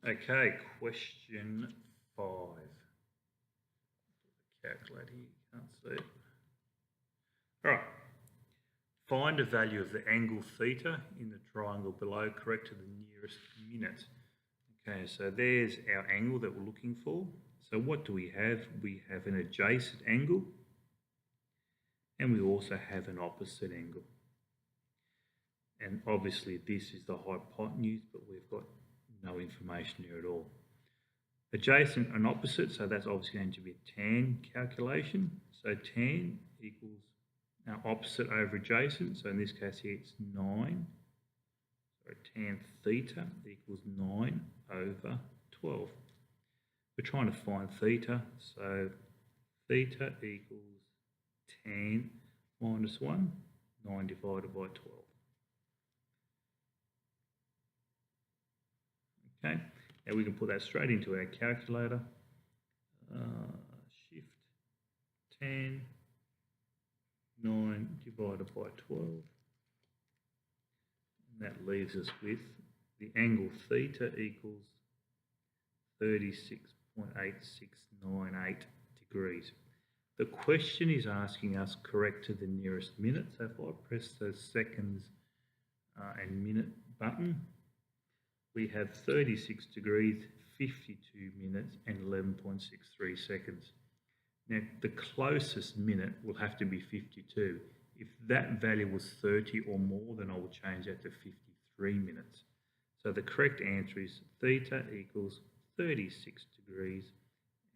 Okay, question 5. Calculate here, you can't see it. All right. Find a value of the angle theta in the triangle below, correct to the nearest minute. Okay, so there's our angle that we're looking for. So what do we have? We have an adjacent angle and we also have an opposite angle. And obviously this is the hypotenuse, but we've got no information here at all. Adjacent and opposite, so that's obviously going to be a tan calculation. So tan equals our opposite over adjacent. So in this case here it's 9. So tan theta equals 9 over 12. We're trying to find theta, so theta equals tan minus 1, 9 divided by 12. Okay, now we can put that straight into our calculator. Shift tan 9 divided by 12. And that leaves us with the angle theta equals 36.8698 degrees. The question is asking us correct to the nearest minute. So if I press the seconds and minute button, we have 36 degrees, 52 minutes and 11.63 seconds. Now the closest minute will have to be 52. If that value was 30 or more, then I will change that to 53 minutes. So the correct answer is theta equals 36 degrees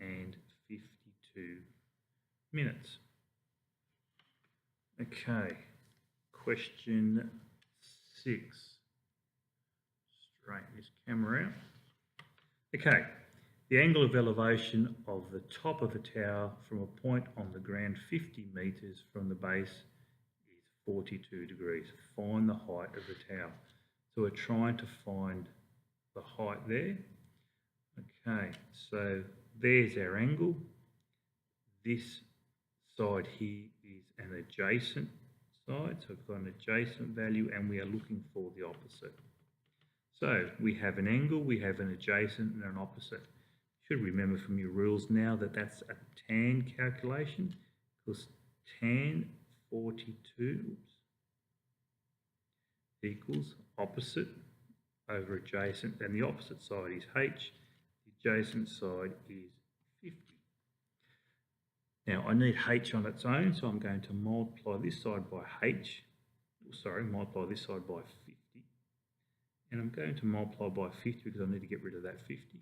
and 52 minutes. Okay, question 6. Straighten this camera out. Okay, the angle of elevation of the top of a tower from a point on the ground 50 metres from the base is 42 degrees. Find the height of the tower. So we're trying to find the height there. Okay, so there's our angle. This side here is an adjacent side, so we've got an adjacent value and we are looking for the opposite. So we have an angle, we have an adjacent and an opposite. You should remember from your rules now that that's a tan calculation, because tan 42 equals opposite over adjacent, and the opposite side is h, the adjacent side is 50. Now I need h on its own, so I'm going to multiply this side by multiply this side by 50. And I'm going to multiply by 50 because I need to get rid of that 50.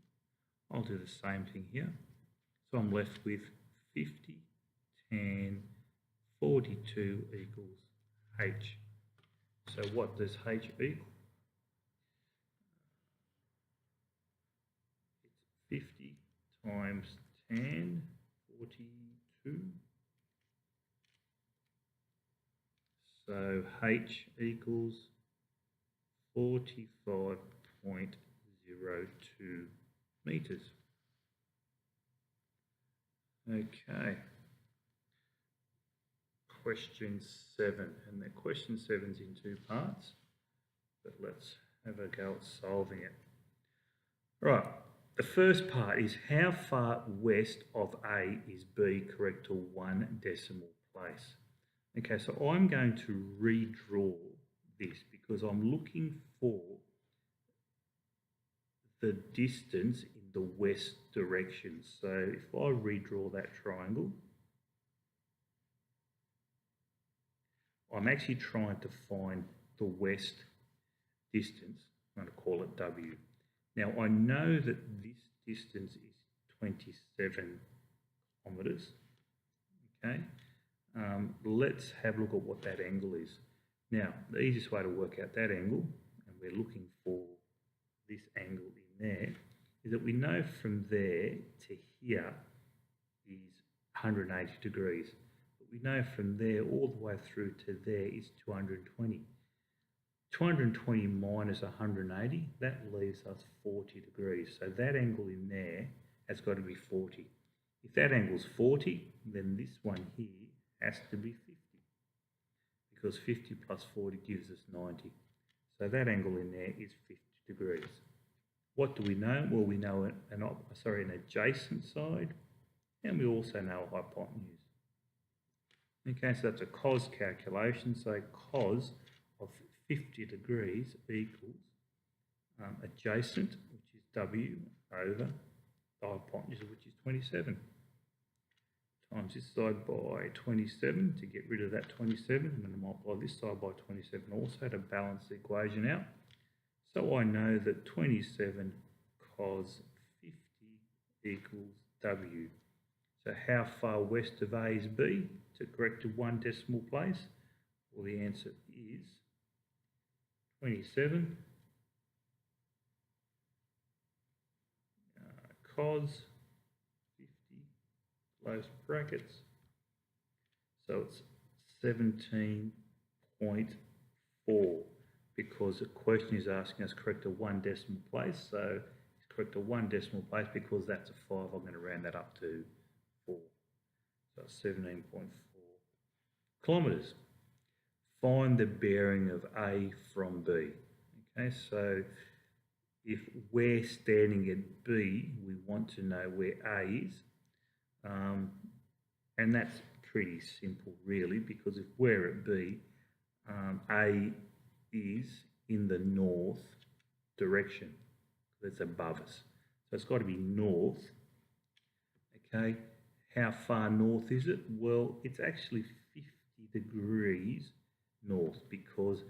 I'll do the same thing here. So I'm left with 50 tan 42 equals h. So what does h equal? It's 50 times tan 42. So h equals 45.02 metres. Okay. Question 7, and the question 7 is in 2 parts, but let's have a go at solving it. Right, the first part is how far west of A is B correct to 1 decimal place? Okay, so I'm going to redraw this because I'm looking for the distance in the west direction. So if I redraw that triangle, I'm actually trying to find the west distance. I'm going to call it W. Now I know that this distance is 27 kilometres. Okay, let's have a look at what that angle is. Now the easiest way to work out that angle, and we're looking for this angle in there, is that we know from there to here is 180 degrees. We know from there all the way through to there is 220. 220 minus 180, that leaves us 40 degrees. So that angle in there has got to be 40. If that angle's 40, then this one here has to be 50. Because 50 plus 40 gives us 90. So that angle in there is 50 degrees. What do we know? Well, we know an adjacent side, and we also know a hypotenuse. Okay, so that's a cos calculation. So cos of 50 degrees equals adjacent, which is W, over the hypotenuse, which is 27, times this side by 27 to get rid of that 27. I'm going to multiply this side by 27 also to balance the equation out. So I know that 27 cos 50 equals W. So how far west of A is B to correct to one decimal place? Well, the answer is 27 cos 50, close brackets. So it's 17.4 because the question is asking us correct to one decimal place. So it's correct to one decimal place because that's a 5. I'm going to round that up to 4. So 17.4 kilometres. Find the bearing of A from B. Okay, so if we're standing at B, we want to know where A is. And that's pretty simple, really, because if we're at B, A is in the north direction. That's above us. So it's got to be north. Okay, how far north is it? Well, it's actually 50 degrees north because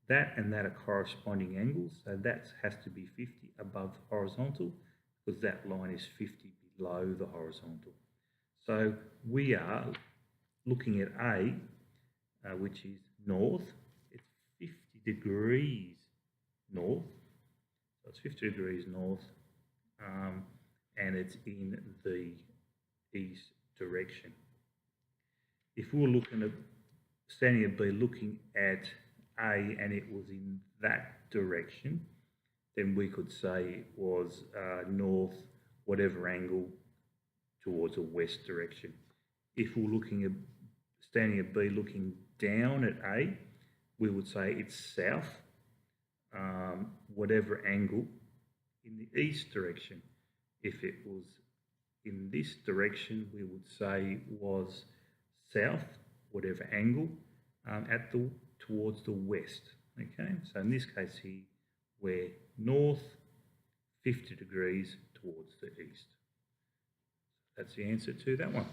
that and that are corresponding angles. So that has to be 50 above the horizontal because that line is 50 below the horizontal. So we are looking at A, which is north. It's 50 degrees north. So it's 50 degrees north, and it's in the east direction. If we were looking at standing at B looking at A and it was in that direction, then we could say it was north, whatever angle, towards a west direction. If we're looking at standing at B looking down at A, we would say it's south, whatever angle, in the east direction. If it was in this direction, we would say was south, whatever angle, towards the west. Okay, so in this case here, we're north, 50 degrees towards the east. That's the answer to that one.